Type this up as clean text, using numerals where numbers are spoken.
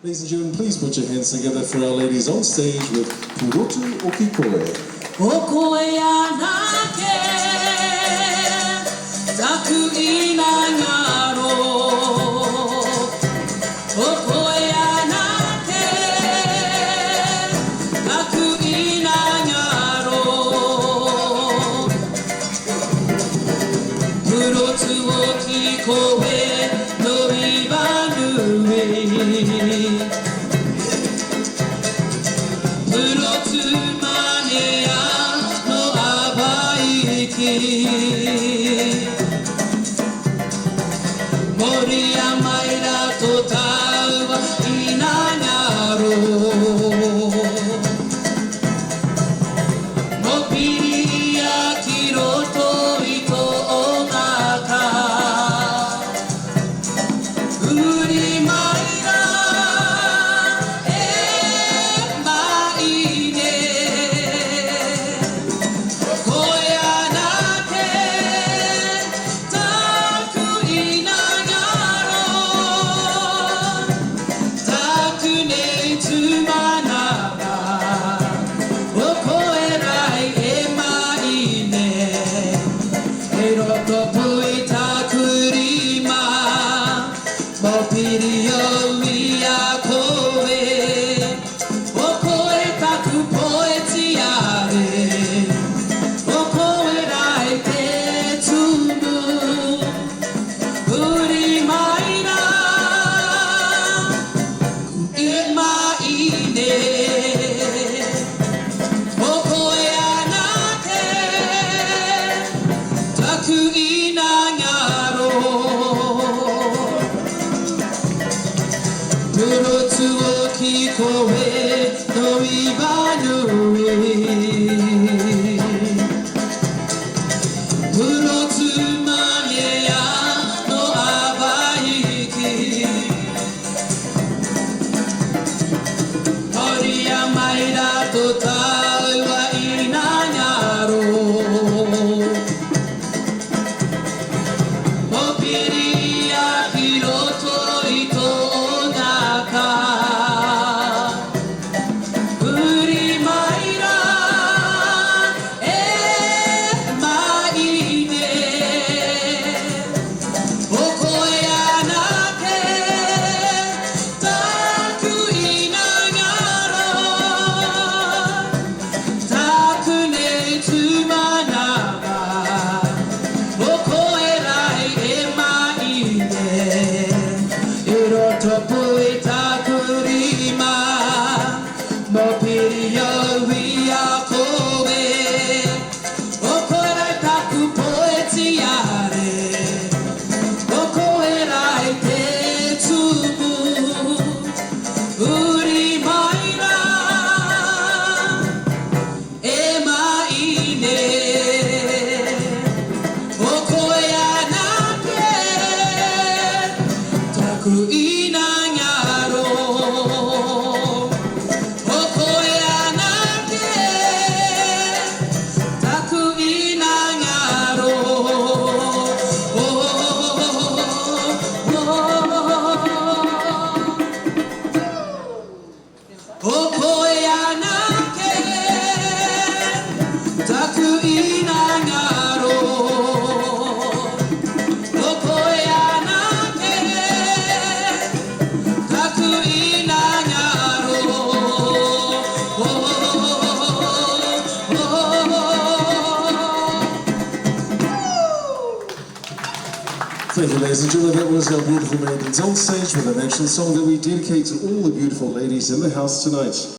Ladies and gentlemen, please put your hands together for our ladies on stage with Purotu Okikoe. Okoe anake, taku inangaro. Okoe anake, taku inangaro. Purotu okikoe no ibanue. Purotu manea no abaiki. Moriyamaira to tau wa inangaro. Mopiri akiro to ito o naka. Urimaira Purotu okikoe no ibanue. Purotu manea no abaiki. Moriyamaira to tau wa inangaro. Mopiri akiro to ito Thank you, ladies and gentlemen. That was our beautiful maidens on stage with an action song that we dedicate to all the beautiful ladies in the house tonight.